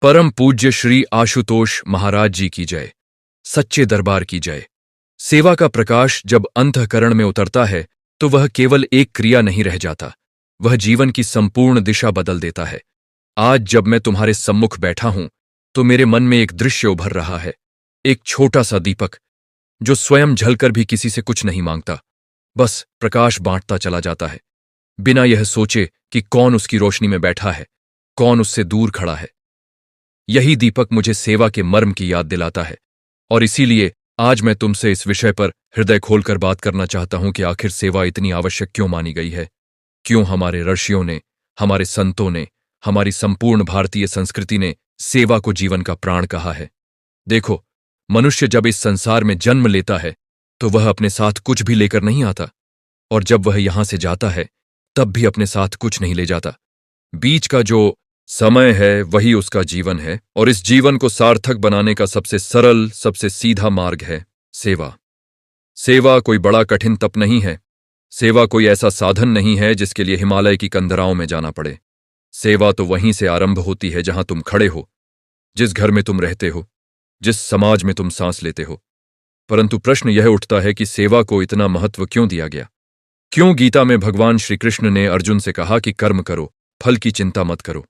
परम पूज्य श्री आशुतोष महाराज जी की जय। सच्चे दरबार की जय। सेवा का प्रकाश जब अंतःकरण में उतरता है तो वह केवल एक क्रिया नहीं रह जाता, वह जीवन की संपूर्ण दिशा बदल देता है। आज जब मैं तुम्हारे सम्मुख बैठा हूं तो मेरे मन में एक दृश्य उभर रहा है। एक छोटा सा दीपक जो स्वयं जलकर भी किसी से कुछ नहीं मांगता, बस प्रकाश बांटता चला जाता है, बिना यह सोचे कि कौन उसकी रोशनी में बैठा है, कौन उससे दूर खड़ा है। यही दीपक मुझे सेवा के मर्म की याद दिलाता है और इसीलिए आज मैं तुमसे इस विषय पर हृदय खोलकर बात करना चाहता हूं कि आखिर सेवा इतनी आवश्यक क्यों मानी गई है। क्यों हमारे ऋषियों ने, हमारे संतों ने, हमारी संपूर्ण भारतीय संस्कृति ने सेवा को जीवन का प्राण कहा है। देखो, मनुष्य जब इस संसार में जन्म लेता है तो वह अपने साथ कुछ भी लेकर नहीं आता, और जब वह यहां से जाता है तब भी अपने साथ कुछ नहीं ले जाता। बीच का जो समय है वही उसका जीवन है, और इस जीवन को सार्थक बनाने का सबसे सरल, सबसे सीधा मार्ग है सेवा। सेवा कोई बड़ा कठिन तप नहीं है। सेवा कोई ऐसा साधन नहीं है जिसके लिए हिमालय की कंदराओं में जाना पड़े। सेवा तो वहीं से आरंभ होती है जहां तुम खड़े हो, जिस घर में तुम रहते हो, जिस समाज में तुम सांस लेते हो। परंतु प्रश्न यह उठता है कि सेवा को इतना महत्व क्यों दिया गया। क्यों गीता में भगवान श्री कृष्ण ने अर्जुन से कहा कि कर्म करो, फल की चिंता मत करो।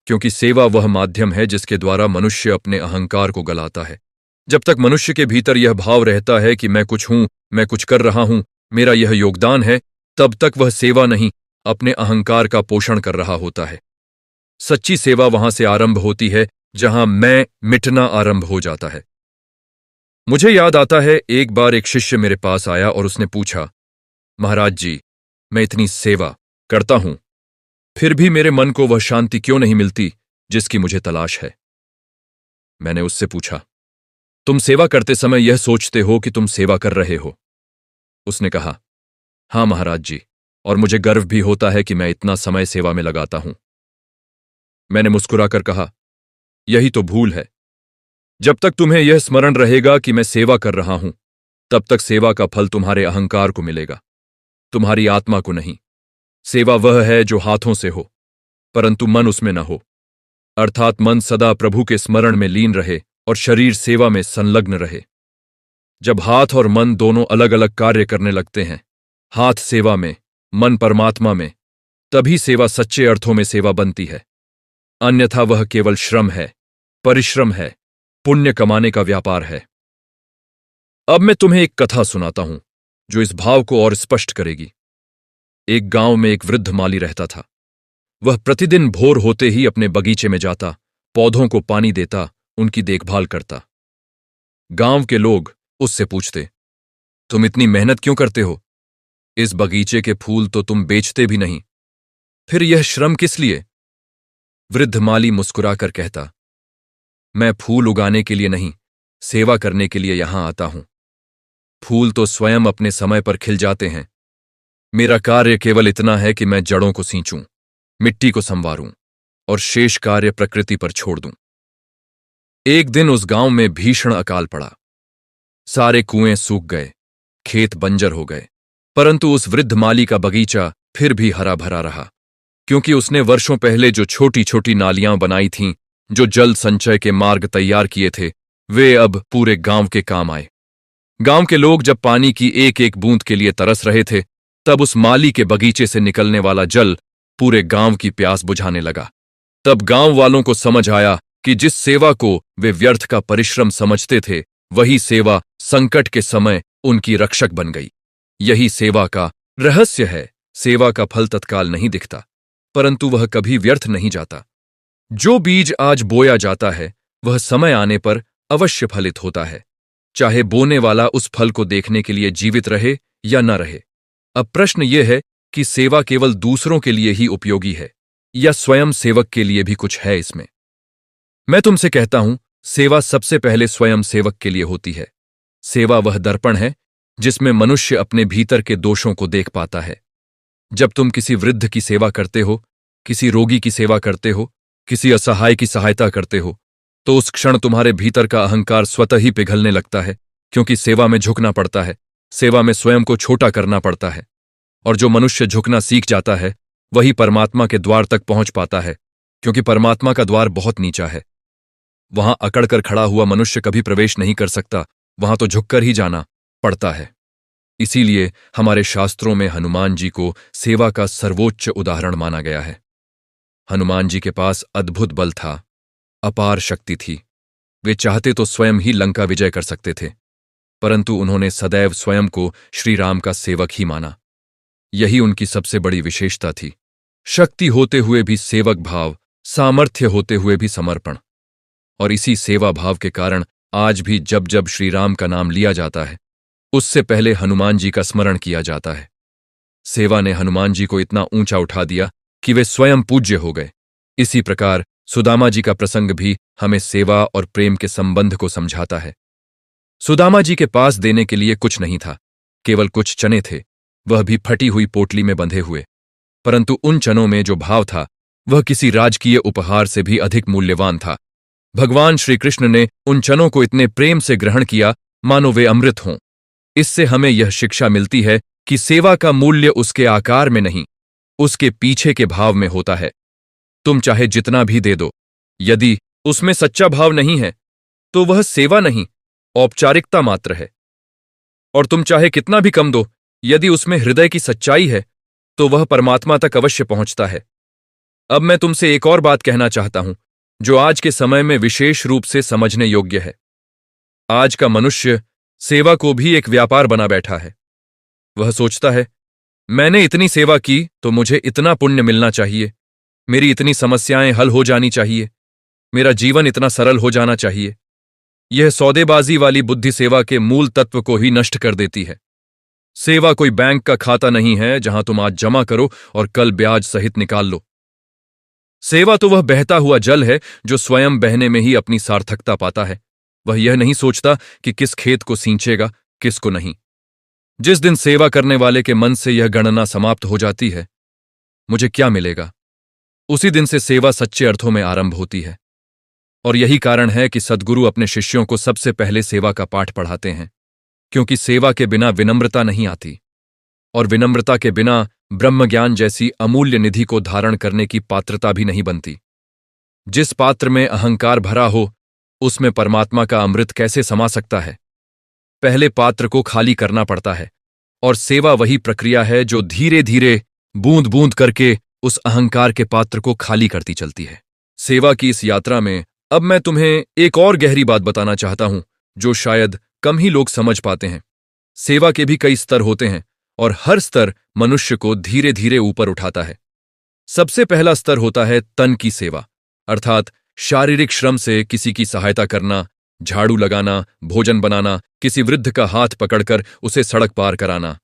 क्योंकि सेवा वह माध्यम है जिसके द्वारा मनुष्य अपने अहंकार को गलाता है। जब तक मनुष्य के भीतर यह भाव रहता है कि मैं कुछ हूं, मैं कुछ कर रहा हूं, मेरा यह योगदान है, तब तक वह सेवा नहीं, अपने अहंकार का पोषण कर रहा होता है। सच्ची सेवा वहां से आरंभ होती है जहां मैं मिटना आरंभ हो जाता है। मुझे याद आता है, एक बार एक शिष्य मेरे पास आया और उसने पूछा, महाराज जी, मैं इतनी सेवा करता हूं, फिर भी मेरे मन को वह शांति क्यों नहीं मिलती जिसकी मुझे तलाश है। मैंने उससे पूछा, तुम सेवा करते समय यह सोचते हो कि तुम सेवा कर रहे हो? उसने कहा, हां महाराज जी, और मुझे गर्व भी होता है कि मैं इतना समय सेवा में लगाता हूं। मैंने मुस्कुराकर कहा, यही तो भूल है। जब तक तुम्हें यह स्मरण रहेगा कि मैं सेवा कर रहा हूं, तब तक सेवा का फल तुम्हारे अहंकार को मिलेगा, तुम्हारी आत्मा को नहीं। सेवा वह है जो हाथों से हो परंतु मन उसमें न हो, अर्थात मन सदा प्रभु के स्मरण में लीन रहे और शरीर सेवा में संलग्न रहे। जब हाथ और मन दोनों अलग अलग कार्य करने लगते हैं, हाथ सेवा में, मन परमात्मा में, तभी सेवा सच्चे अर्थों में सेवा बनती है। अन्यथा वह केवल श्रम है, परिश्रम है, पुण्य कमाने का व्यापार है। अब मैं तुम्हें एक कथा सुनाता हूं जो इस भाव को और स्पष्ट करेगी। एक गांव में एक वृद्ध माली रहता था। वह प्रतिदिन भोर होते ही अपने बगीचे में जाता, पौधों को पानी देता, उनकी देखभाल करता। गांव के लोग उससे पूछते, तुम इतनी मेहनत क्यों करते हो? इस बगीचे के फूल तो तुम बेचते भी नहीं, फिर यह श्रम किस लिए? वृद्ध माली मुस्कुराकर कहता, मैं फूल उगाने के लिए नहीं, सेवा करने के लिए यहां आता हूं। फूल तो स्वयं अपने समय पर खिल जाते हैं। मेरा कार्य केवल इतना है कि मैं जड़ों को सींचूं, मिट्टी को संवारूं और शेष कार्य प्रकृति पर छोड़ दूं। एक दिन उस गांव में भीषण अकाल पड़ा। सारे कुएं सूख गए, खेत बंजर हो गए, परंतु उस वृद्ध माली का बगीचा फिर भी हरा भरा रहा, क्योंकि उसने वर्षों पहले जो छोटी छोटी नालियां बनाई थीं, जो जल संचय के मार्ग तैयार किए थे, वे अब पूरे गांव के काम आए। गांव के लोग जब पानी की एक एक बूंद के लिए तरस रहे थे, तब उस माली के बगीचे से निकलने वाला जल पूरे गांव की प्यास बुझाने लगा। तब गांव वालों को समझ आया कि जिस सेवा को वे व्यर्थ का परिश्रम समझते थे, वही सेवा संकट के समय उनकी रक्षक बन गई। यही सेवा का रहस्य है। सेवा का फल तत्काल नहीं दिखता, परंतु वह कभी व्यर्थ नहीं जाता। जो बीज आज बोया जाता है वह समय आने पर अवश्य फलित होता है, चाहे बोने वाला उस फल को देखने के लिए जीवित रहे या न रहे। अब प्रश्न यह है कि सेवा केवल दूसरों के लिए ही उपयोगी है या स्वयं सेवक के लिए भी कुछ है इसमें? मैं तुमसे कहता हूं, सेवा सबसे पहले स्वयं सेवक के लिए होती है। सेवा वह दर्पण है जिसमें मनुष्य अपने भीतर के दोषों को देख पाता है। जब तुम किसी वृद्ध की सेवा करते हो, किसी रोगी की सेवा करते हो, किसी असहाय की सहायता करते हो, तो उस क्षण तुम्हारे भीतर का अहंकार स्वतः ही पिघलने लगता है, क्योंकि सेवा में झुकना पड़ता है, सेवा में स्वयं को छोटा करना पड़ता है। और जो मनुष्य झुकना सीख जाता है वही परमात्मा के द्वार तक पहुंच पाता है, क्योंकि परमात्मा का द्वार बहुत नीचा है। वहां अकड़कर खड़ा हुआ मनुष्य कभी प्रवेश नहीं कर सकता, वहां तो झुककर ही जाना पड़ता है। इसीलिए हमारे शास्त्रों में हनुमान जी को सेवा का सर्वोच्च उदाहरण माना गया है। हनुमान जी के पास अद्भुत बल था, अपार शक्ति थी। वे चाहते तो स्वयं ही लंका विजय कर सकते थे, परंतु उन्होंने सदैव स्वयं को श्री राम का सेवक ही माना। यही उनकी सबसे बड़ी विशेषता थी। शक्ति होते हुए भी सेवक भाव, सामर्थ्य होते हुए भी समर्पण। और इसी सेवा भाव के कारण आज भी जब जब श्री राम का नाम लिया जाता है, उससे पहले हनुमान जी का स्मरण किया जाता है। सेवा ने हनुमान जी को इतना ऊंचा उठा दिया कि वे स्वयं पूज्य हो गए। इसी प्रकार सुदामा जी का प्रसंग भी हमें सेवा और प्रेम के संबंध को समझाता है। सुदामा जी के पास देने के लिए कुछ नहीं था, केवल कुछ चने थे, वह भी फटी हुई पोटली में बंधे हुए। परंतु उन चनों में जो भाव था वह किसी राजकीय उपहार से भी अधिक मूल्यवान था। भगवान श्री कृष्ण ने उन चनों को इतने प्रेम से ग्रहण किया मानो वे अमृत हों। इससे हमें यह शिक्षा मिलती है कि सेवा का मूल्य उसके आकार में नहीं, उसके पीछे के भाव में होता है। तुम चाहे जितना भी दे दो, यदि उसमें सच्चा भाव नहीं है तो वह सेवा नहीं, औपचारिकता मात्र है। और तुम चाहे कितना भी कम दो, यदि उसमें हृदय की सच्चाई है तो वह परमात्मा तक अवश्य पहुंचता है। अब मैं तुमसे एक और बात कहना चाहता हूं, जो आज के समय में विशेष रूप से समझने योग्य है। आज का मनुष्य सेवा को भी एक व्यापार बना बैठा है। वह सोचता है, मैंने इतनी सेवा की तो मुझे इतना पुण्य मिलना चाहिए, मेरी इतनी समस्याएं हल हो जानी चाहिए, मेरा जीवन इतना सरल हो जाना चाहिए। यह सौदेबाजी वाली बुद्धि सेवा के मूल तत्व को ही नष्ट कर देती है। सेवा कोई बैंक का खाता नहीं है जहां तुम आज जमा करो और कल ब्याज सहित निकाल लो। सेवा तो वह बहता हुआ जल है जो स्वयं बहने में ही अपनी सार्थकता पाता है। वह यह नहीं सोचता कि किस खेत को सींचेगा, किसको नहीं। जिस दिन सेवा करने वाले के मन से यह गणना समाप्त हो जाती है, मुझे क्या मिलेगा, उसी दिन से सेवा सच्चे अर्थों में आरंभ होती है। और यही कारण है कि सद्गुरु अपने शिष्यों को सबसे पहले सेवा का पाठ पढ़ाते हैं, क्योंकि सेवा के बिना विनम्रता नहीं आती, और विनम्रता के बिना ब्रह्मज्ञान जैसी अमूल्य निधि को धारण करने की पात्रता भी नहीं बनती। जिस पात्र में अहंकार भरा हो, उसमें परमात्मा का अमृत कैसे समा सकता है? पहले पात्र को खाली करना पड़ता है, और सेवा वही प्रक्रिया है जो धीरे धीरे, बूंद बूंद करके उस अहंकार के पात्र को खाली करती चलती है। सेवा की इस यात्रा में अब मैं तुम्हें एक और गहरी बात बताना चाहता हूं, जो शायद कम ही लोग समझ पाते हैं। सेवा के भी कई स्तर होते हैं, और हर स्तर मनुष्य को धीरे धीरे ऊपर उठाता है। सबसे पहला स्तर होता है तन की सेवा, अर्थात शारीरिक श्रम से किसी की सहायता करना, झाड़ू लगाना, भोजन बनाना, किसी वृद्ध का हाथ पकड़कर उसे सड़क पार कराना।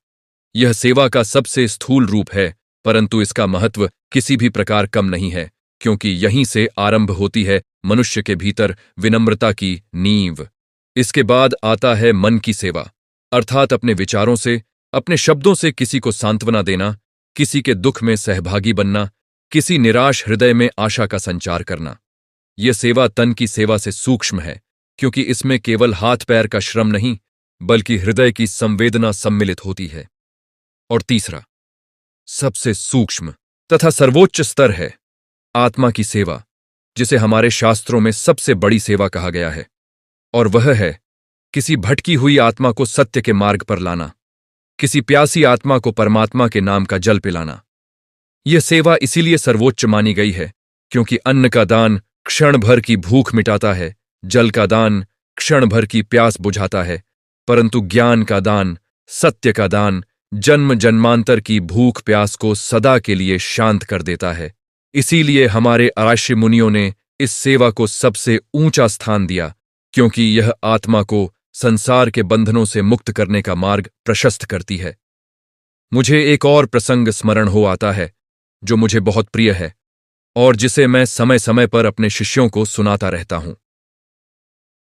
यह सेवा का सबसे स्थूल रूप है, परंतु इसका महत्व किसी भी प्रकार कम नहीं है, क्योंकि यहीं से आरंभ होती है मनुष्य के भीतर विनम्रता की नींव। इसके बाद आता है मन की सेवा, अर्थात अपने विचारों से, अपने शब्दों से किसी को सांत्वना देना, किसी के दुख में सहभागी बनना, किसी निराश हृदय में आशा का संचार करना। यह सेवा तन की सेवा से सूक्ष्म है, क्योंकि इसमें केवल हाथ पैर का श्रम नहीं, बल्कि हृदय की संवेदना सम्मिलित होती है। और तीसरा, सबसे सूक्ष्म तथा सर्वोच्च स्तर है आत्मा की सेवा, जिसे हमारे शास्त्रों में सबसे बड़ी सेवा कहा गया है, और वह है किसी भटकी हुई आत्मा को सत्य के मार्ग पर लाना, किसी प्यासी आत्मा को परमात्मा के नाम का जल पिलाना। यह सेवा इसीलिए सर्वोच्च मानी गई है, क्योंकि अन्न का दान क्षण भर की भूख मिटाता है, जल का दान क्षण भर की प्यास बुझाता है, परंतु ज्ञान का दान, सत्य का दान जन्म जन्मांतर की भूख प्यास को सदा के लिए शांत कर देता है। इसीलिए हमारे आर्षि मुनियों ने इस सेवा को सबसे ऊंचा स्थान दिया, क्योंकि यह आत्मा को संसार के बंधनों से मुक्त करने का मार्ग प्रशस्त करती है। मुझे एक और प्रसंग स्मरण हो आता है जो मुझे बहुत प्रिय है और जिसे मैं समय समय पर अपने शिष्यों को सुनाता रहता हूं।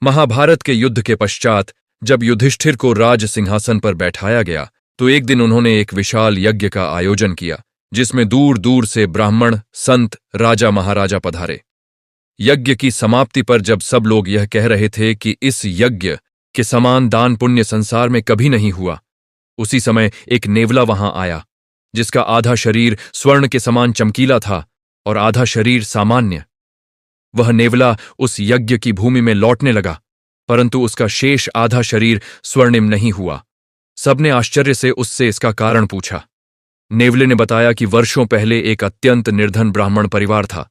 महाभारत के युद्ध के पश्चात जब युधिष्ठिर को राज सिंहासन पर बैठाया गया, तो एक दिन उन्होंने एक विशाल यज्ञ का आयोजन किया, जिसमें दूर दूर से ब्राह्मण, संत, राजा महाराजा पधारे। यज्ञ की समाप्ति पर जब सब लोग यह कह रहे थे कि इस यज्ञ के समान दान पुण्य संसार में कभी नहीं हुआ, उसी समय एक नेवला वहां आया, जिसका आधा शरीर स्वर्ण के समान चमकीला था और आधा शरीर सामान्य। वह नेवला उस यज्ञ की भूमि में लौटने लगा, परंतु उसका शेष आधा शरीर स्वर्णिम नहीं हुआ। सबने आश्चर्य से उससे इसका कारण पूछा। नेवले ने बताया कि वर्षों पहले एक अत्यंत निर्धन ब्राह्मण परिवार था,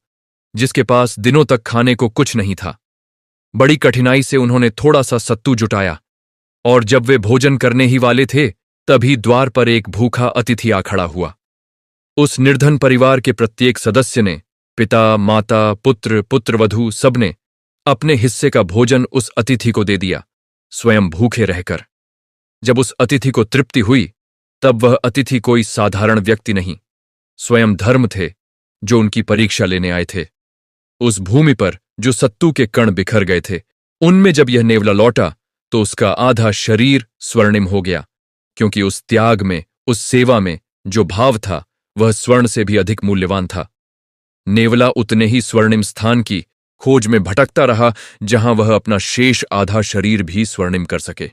जिसके पास दिनों तक खाने को कुछ नहीं था। बड़ी कठिनाई से उन्होंने थोड़ा सा सत्तू जुटाया, और जब वे भोजन करने ही वाले थे, तभी द्वार पर एक भूखा अतिथि आ खड़ा हुआ। उस निर्धन परिवार के प्रत्येक सदस्य ने, पिता, माता, पुत्र, पुत्रवधू, सबने अपने हिस्से का भोजन उस अतिथि को दे दिया, स्वयं भूखे रहकर। जब उस अतिथि को तृप्ति हुई, तब वह अतिथि कोई साधारण व्यक्ति नहीं, स्वयं धर्म थे, जो उनकी परीक्षा लेने आए थे। उस भूमि पर जो सत्तू के कण बिखर गए थे, उनमें जब यह नेवला लौटा, तो उसका आधा शरीर स्वर्णिम हो गया, क्योंकि उस त्याग में, उस सेवा में जो भाव था, वह स्वर्ण से भी अधिक मूल्यवान था। नेवला उतने ही स्वर्णिम स्थान की खोज में भटकता रहा, जहां वह अपना शेष आधा शरीर भी स्वर्णिम कर सके,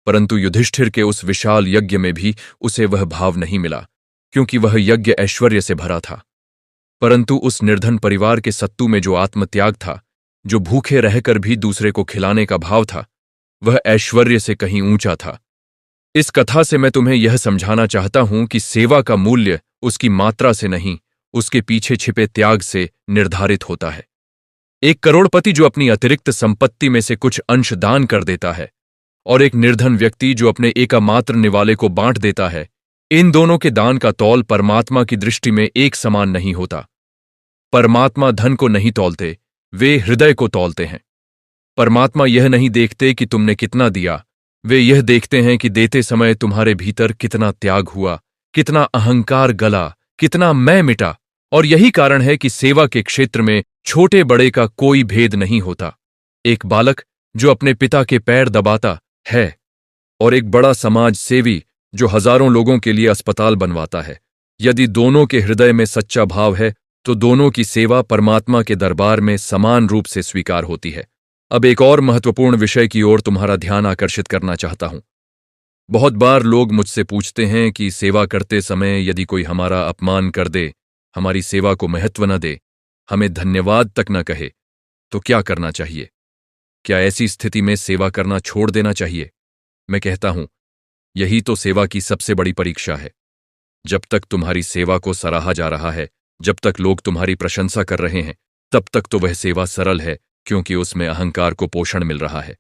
परंतु युधिष्ठिर के उस विशाल यज्ञ में भी उसे वह भाव नहीं मिला, क्योंकि वह यज्ञ ऐश्वर्य से भरा था। परंतु उस निर्धन परिवार के सत्तू में जो आत्मत्याग था, जो भूखे रहकर भी दूसरे को खिलाने का भाव था, वह ऐश्वर्य से कहीं ऊंचा था। इस कथा से मैं तुम्हें यह समझाना चाहता हूं कि सेवा का मूल्य उसकी मात्रा से नहीं, उसके पीछे छिपे त्याग से निर्धारित होता है। एक करोड़पति जो अपनी अतिरिक्त संपत्ति में से कुछ अंश दान कर देता है, और एक निर्धन व्यक्ति जो अपने एकमात्र निवाले को बांट देता है, इन दोनों के दान का तौल परमात्मा की दृष्टि में एक समान नहीं होता। परमात्मा धन को नहीं तौलते, वे हृदय को तौलते हैं। परमात्मा यह नहीं देखते कि तुमने कितना दिया, वे यह देखते हैं कि देते समय तुम्हारे भीतर कितना त्याग हुआ, कितना अहंकार गला, कितना मैं मिटा। और यही कारण है कि सेवा के क्षेत्र में छोटे बड़े का कोई भेद नहीं होता। एक बालक जो अपने पिता के पैर दबाता है, और एक बड़ा समाज सेवी जो हजारों लोगों के लिए अस्पताल बनवाता है, यदि दोनों के हृदय में सच्चा भाव है, तो दोनों की सेवा परमात्मा के दरबार में समान रूप से स्वीकार होती है। अब एक और महत्वपूर्ण विषय की ओर तुम्हारा ध्यान आकर्षित करना चाहता हूं। बहुत बार लोग मुझसे पूछते हैं कि सेवा करते समय यदि कोई हमारा अपमान कर दे, हमारी सेवा को महत्व न दे, हमें धन्यवाद तक न कहे, तो क्या करना चाहिए? क्या ऐसी स्थिति में सेवा करना छोड़ देना चाहिए? मैं कहता हूं, यही तो सेवा की सबसे बड़ी परीक्षा है। जब तक तुम्हारी सेवा को सराहा जा रहा है, जब तक लोग तुम्हारी प्रशंसा कर रहे हैं, तब तक तो वह सेवा सरल है, क्योंकि उसमें अहंकार को पोषण मिल रहा है।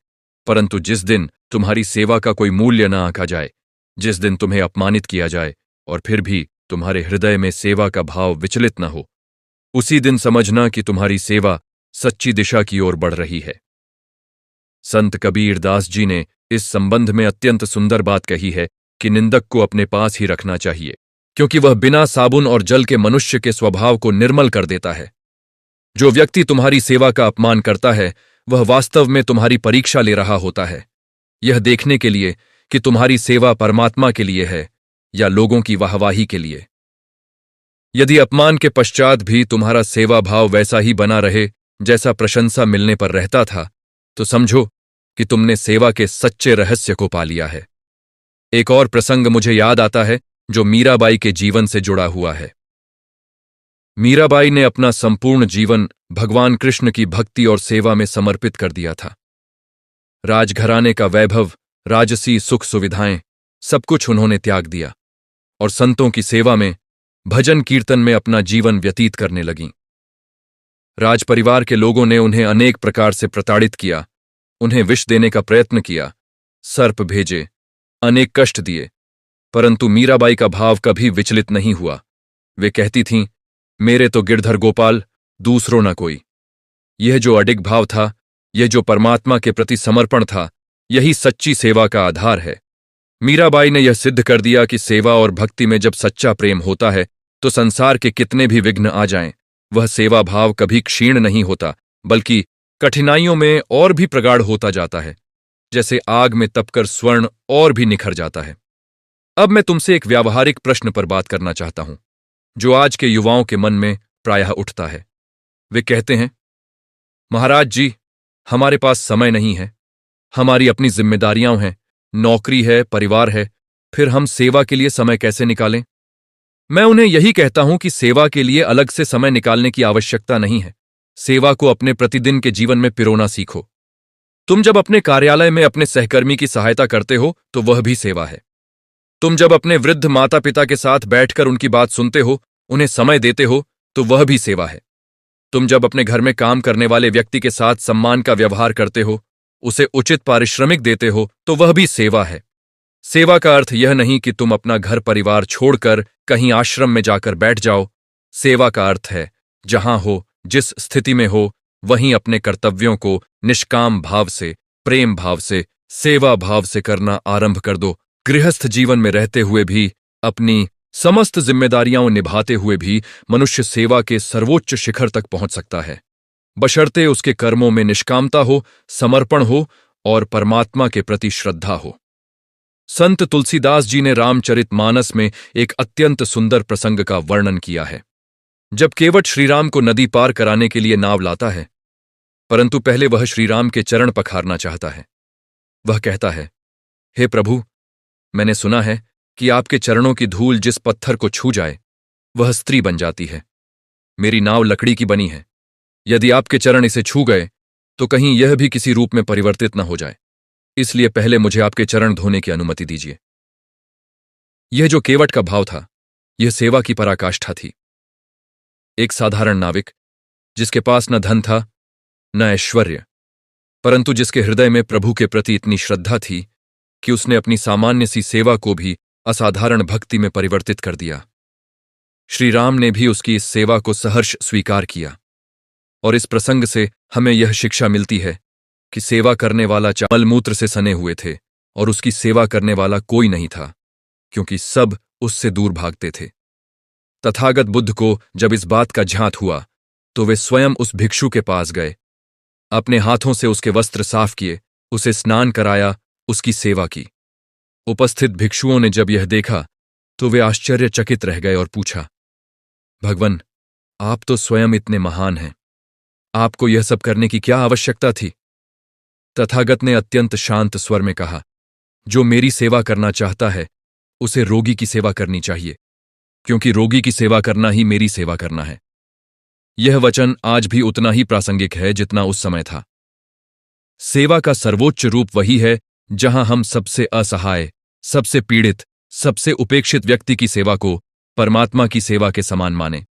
परंतु जिस दिन तुम्हारी सेवा का कोई मूल्य न आंका जाए, जिस दिन तुम्हें अपमानित किया जाए और फिर भी तुम्हारे हृदय में सेवा का भाव विचलित न हो, उसी दिन समझना कि तुम्हारी सेवा सच्ची दिशा की ओर बढ़ रही है। संत कबीर दास जी ने इस संबंध में अत्यंत सुंदर बात कही है कि निंदक को अपने पास ही रखना चाहिए, क्योंकि वह बिना साबुन और जल के मनुष्य के स्वभाव को निर्मल कर देता है। जो व्यक्ति तुम्हारी सेवा का अपमान करता है, वह वास्तव में तुम्हारी परीक्षा ले रहा होता है, यह देखने के लिए कि तुम्हारी सेवा परमात्मा के लिए है या लोगों की वाहवाही के लिए। यदि अपमान के पश्चात भी तुम्हारा सेवा भाव वैसा ही बना रहे जैसा प्रशंसा मिलने पर रहता था, तो समझो कि तुमने सेवा के सच्चे रहस्य को पा लिया है। एक और प्रसंग मुझे याद आता है जो मीराबाई के जीवन से जुड़ा हुआ है। मीराबाई ने अपना संपूर्ण जीवन भगवान कृष्ण की भक्ति और सेवा में समर्पित कर दिया था। राजघराने का वैभव, राजसी सुख सुविधाएं, सब कुछ उन्होंने त्याग दिया और संतों की सेवा में, भजन कीर्तन में अपना जीवन व्यतीत करने लगीं। राजपरिवार के लोगों ने उन्हें अनेक प्रकार से प्रताड़ित किया, उन्हें विष देने का प्रयत्न किया, सर्प भेजे, अनेक कष्ट दिए, परंतु मीराबाई का भाव कभी विचलित नहीं हुआ। वे कहती थीं, मेरे तो गिरधर गोपाल, दूसरों न कोई। यह जो अडिग भाव था, यह जो परमात्मा के प्रति समर्पण था, यही सच्ची सेवा का आधार है। मीराबाई ने यह सिद्ध कर दिया कि सेवा और भक्ति में जब सच्चा प्रेम होता है, तो संसार के कितने भी विघ्न आ जाएं, वह सेवा भाव कभी क्षीण नहीं होता, बल्कि कठिनाइयों में और भी प्रगाढ़ होता जाता है, जैसे आग में तपकर स्वर्ण और भी निखर जाता है। अब मैं तुमसे एक व्यावहारिक प्रश्न पर बात करना चाहता हूं, जो आज के युवाओं के मन में प्रायः उठता है। वे कहते हैं, महाराज जी, हमारे पास समय नहीं है, हमारी अपनी जिम्मेदारियां हैं, नौकरी है, परिवार है, फिर हम सेवा के लिए समय कैसे निकालें? मैं उन्हें यही कहता हूं कि सेवा के लिए अलग से समय निकालने की आवश्यकता नहीं है। सेवा को अपने प्रतिदिन के जीवन में पिरोना सीखो। तुम जब अपने कार्यालय में अपने सहकर्मी की सहायता करते हो तो वह भी सेवा है। तुम जब अपने वृद्ध माता पिता के साथ बैठकर उनकी बात सुनते हो, उन्हें समय देते हो, तो वह भी सेवा है। तुम जब अपने घर में काम करने वाले व्यक्ति के साथ सम्मान का व्यवहार करते हो, उसे उचित पारिश्रमिक देते हो, तो वह भी सेवा है। सेवा का अर्थ यह नहीं कि तुम अपना घर परिवार छोड़कर कहीं आश्रम में जाकर बैठ जाओ। सेवा का अर्थ है जहां हो, जिस स्थिति में हो, वहीं अपने कर्तव्यों को निष्काम भाव से, प्रेम भाव से, सेवा भाव से करना आरंभ कर दो। गृहस्थ जीवन में रहते हुए भी, अपनी समस्त जिम्मेदारियां निभाते हुए भी मनुष्य सेवा के सर्वोच्च शिखर तक पहुंच सकता है, बशर्ते उसके कर्मों में निष्कामता हो, समर्पण हो और परमात्मा के प्रति श्रद्धा हो। संत तुलसीदास जी ने रामचरितमानस में एक अत्यंत सुंदर प्रसंग का वर्णन किया है। जब केवट श्रीराम को नदी पार कराने के लिए नाव लाता है, परंतु पहले वह श्रीराम के चरण पखारना चाहता है। वह कहता है, हे प्रभु, मैंने सुना है कि आपके चरणों की धूल जिस पत्थर को छू जाए वह स्त्री बन जाती है। मेरी नाव लकड़ी की बनी है, यदि आपके चरण इसे छू गए तो कहीं यह भी किसी रूप में परिवर्तित न हो जाए, इसलिए पहले मुझे आपके चरण धोने की अनुमति दीजिए। यह जो केवट का भाव था, यह सेवा की पराकाष्ठा थी। एक साधारण नाविक, जिसके पास न धन था न ऐश्वर्य, परंतु जिसके हृदय में प्रभु के प्रति इतनी श्रद्धा थी कि उसने अपनी सामान्य सी सेवा को भी असाधारण भक्ति में परिवर्तित कर दिया। श्री राम ने भी उसकी इस सेवा को सहर्ष स्वीकार किया। और इस प्रसंग से हमें यह शिक्षा मिलती है कि सेवा करने वाला मलमूत्र से सने हुए थे और उसकी सेवा करने वाला कोई नहीं था, क्योंकि सब उससे दूर भागते थे। तथागत बुद्ध को जब इस बात का झांत हुआ तो वे स्वयं उस भिक्षु के पास गए, अपने हाथों से उसके वस्त्र साफ किए, उसे स्नान कराया, उसकी सेवा की। उपस्थित भिक्षुओं ने जब यह देखा तो वे आश्चर्यचकित रह गए और पूछा, भगवन, आप तो स्वयं इतने महान हैं, आपको यह सब करने की क्या आवश्यकता थी? तथागत ने अत्यंत शांत स्वर में कहा, जो मेरी सेवा करना चाहता है उसे रोगी की सेवा करनी चाहिए, क्योंकि रोगी की सेवा करना ही मेरी सेवा करना है। यह वचन आज भी उतना ही प्रासंगिक है जितना उस समय था। सेवा का सर्वोच्च रूप वही है जहां हम सबसे असहाय, सबसे पीड़ित, सबसे उपेक्षित व्यक्ति की सेवा को परमात्मा की सेवा के समान माने,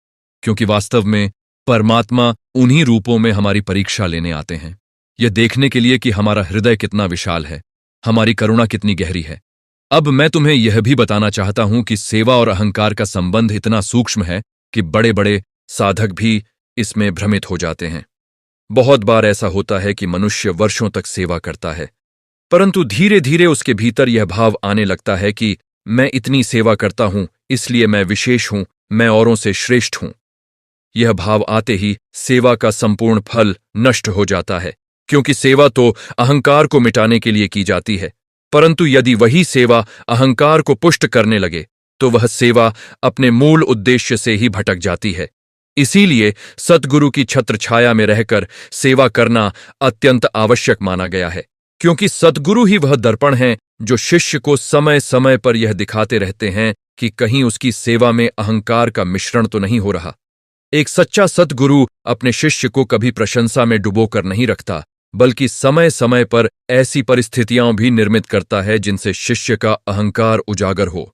क्योंकि वास्तव में परमात्मा उन्हीं रूपों में हमारी परीक्षा लेने आते हैं, यह देखने के लिए कि हमारा हृदय कितना विशाल है, हमारी करुणा कितनी गहरी है। अब मैं तुम्हें यह भी बताना चाहता हूं कि सेवा और अहंकार का संबंध इतना सूक्ष्म है कि बड़े बड़े साधक भी इसमें भ्रमित हो जाते हैं। बहुत बार ऐसा होता है कि मनुष्य वर्षों तक सेवा करता है, परंतु धीरे धीरे उसके भीतर यह भाव आने लगता है कि मैं इतनी सेवा करता हूं, इसलिए मैं विशेष हूं, मैं औरों से श्रेष्ठ हूं। यह भाव आते ही सेवा का संपूर्ण फल नष्ट हो जाता है, क्योंकि सेवा तो अहंकार को मिटाने के लिए की जाती है, परंतु यदि वही सेवा अहंकार को पुष्ट करने लगे तो वह सेवा अपने मूल उद्देश्य से ही भटक जाती है। इसीलिए सद्गुरु की छत्र छाया में रहकर सेवा करना अत्यंत आवश्यक माना गया है, क्योंकि सद्गुरु ही वह दर्पण हैं जो शिष्य को समय समय पर यह दिखाते रहते हैं कि कहीं उसकी सेवा में अहंकार का मिश्रण तो नहीं हो रहा। एक सच्चा सद्गुरु अपने शिष्य को कभी प्रशंसा में डुबोकर नहीं रखता, बल्कि समय समय पर ऐसी परिस्थितियां भी निर्मित करता है जिनसे शिष्य का अहंकार उजागर हो,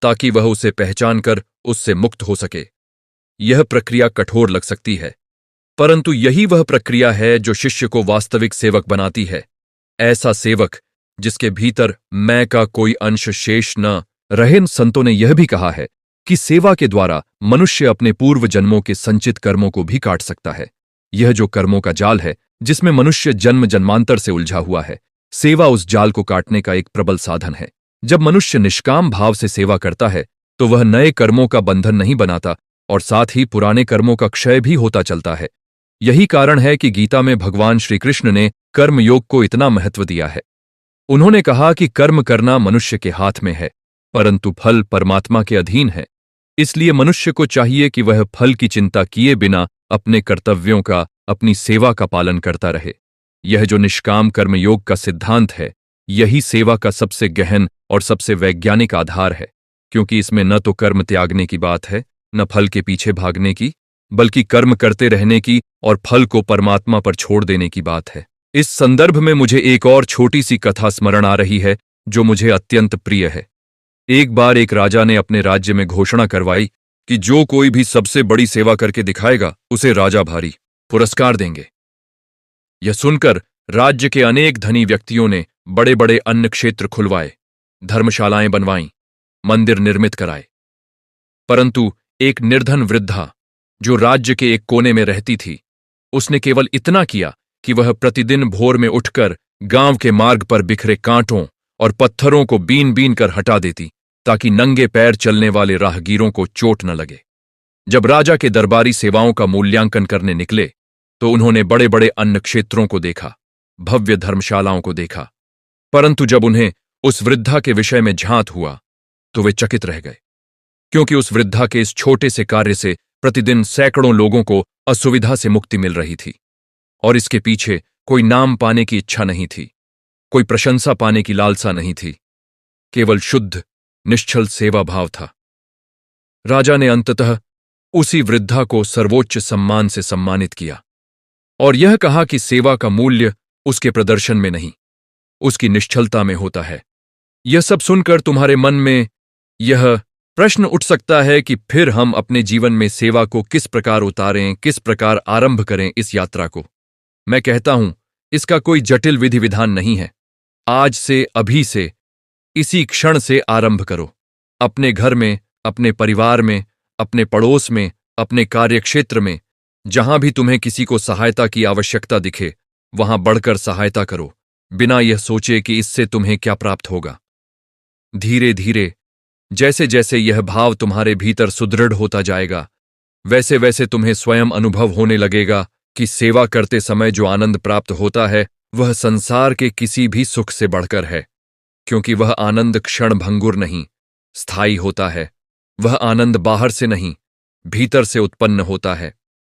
ताकि वह उसे पहचान कर उससे मुक्त हो सके। यह प्रक्रिया कठोर लग सकती है, परंतु यही वह प्रक्रिया है जो शिष्य को वास्तविक सेवक बनाती है। ऐसा सेवक जिसके भीतर मैं का कोई अंश शेष न रहे। संतों ने यह भी कहा है कि सेवा के द्वारा मनुष्य अपने पूर्व जन्मों के संचित कर्मों को भी काट सकता है। यह जो कर्मों का जाल है जिसमें मनुष्य जन्म जन्मांतर से उलझा हुआ है, सेवा उस जाल को काटने का एक प्रबल साधन है। जब मनुष्य निष्काम भाव से सेवा करता है तो वह नए कर्मों का बंधन नहीं बनाता और साथ ही पुराने कर्मों का क्षय भी होता चलता है। यही कारण है कि गीता में भगवान श्री कृष्ण ने कर्मयोग को इतना महत्व दिया है। उन्होंने कहा कि कर्म करना मनुष्य के हाथ में है, परंतु फल परमात्मा के अधीन है। इसलिए मनुष्य को चाहिए कि वह फल की चिंता किए बिना अपने कर्तव्यों का, अपनी सेवा का पालन करता रहे। यह जो निष्काम कर्मयोग का सिद्धांत है, यही सेवा का सबसे गहन और सबसे वैज्ञानिक आधार है, क्योंकि इसमें न तो कर्म त्यागने की बात है, न फल के पीछे भागने की, बल्कि कर्म करते रहने की और फल को परमात्मा पर छोड़ देने की बात है। इस संदर्भ में मुझे एक और छोटी सी कथा स्मरण आ रही है जो मुझे अत्यंत प्रिय है। एक बार एक राजा ने अपने राज्य में घोषणा करवाई कि जो कोई भी सबसे बड़ी सेवा करके दिखाएगा उसे राजा भारी पुरस्कार देंगे। यह सुनकर राज्य के अनेक धनी व्यक्तियों ने बड़े बड़े अन्न क्षेत्र खुलवाए, धर्मशालाएं बनवाईं, मंदिर निर्मित कराए। परंतु एक निर्धन वृद्धा जो राज्य के एक कोने में रहती थी, उसने केवल इतना किया कि वह प्रतिदिन भोर में उठकर गांव के मार्ग पर बिखरे कांटों और पत्थरों को बीन बीन कर हटा देती ताकि नंगे पैर चलने वाले राहगीरों को चोट न लगे। जब राजा के दरबारी सेवाओं का मूल्यांकन करने निकले तो उन्होंने बड़े बड़े अन्न क्षेत्रों को देखा, भव्य धर्मशालाओं को देखा, परंतु जब उन्हें उस वृद्धा के विषय में झांत हुआ तो वे चकित रह गए, क्योंकि उस वृद्धा के इस छोटे से कार्य से प्रतिदिन सैकड़ों लोगों को असुविधा से मुक्ति मिल रही थी और इसके पीछे कोई नाम पाने की इच्छा नहीं थी, कोई प्रशंसा पाने की लालसा नहीं थी, केवल शुद्ध निश्चल सेवा भाव था। राजा ने अंततः उसी वृद्धा को सर्वोच्च सम्मान से सम्मानित किया और यह कहा कि सेवा का मूल्य उसके प्रदर्शन में नहीं, उसकी निश्चलता में होता है। यह सब सुनकर तुम्हारे मन में यह प्रश्न उठ सकता है कि फिर हम अपने जीवन में सेवा को किस प्रकार उतारें, किस प्रकार आरंभ करें इस यात्रा को। मैं कहता हूं, इसका कोई जटिल विधि विधान नहीं है। आज से, अभी से, इसी क्षण से आरंभ करो। अपने घर में, अपने परिवार में, अपने पड़ोस में, अपने कार्यक्षेत्र में, जहां भी तुम्हें किसी को सहायता की आवश्यकता दिखे, वहां बढ़कर सहायता करो, बिना यह सोचे कि इससे तुम्हें क्या प्राप्त होगा। धीरे धीरे जैसे जैसे यह भाव तुम्हारे भीतर सुदृढ़ होता जाएगा, वैसे वैसे तुम्हें स्वयं अनुभव होने लगेगा कि सेवा करते समय जो आनंद प्राप्त होता है वह संसार के किसी भी सुख से बढ़कर है, क्योंकि वह आनंद क्षण भंगुर नहीं, स्थायी होता है। वह आनंद बाहर से नहीं, भीतर से उत्पन्न होता है।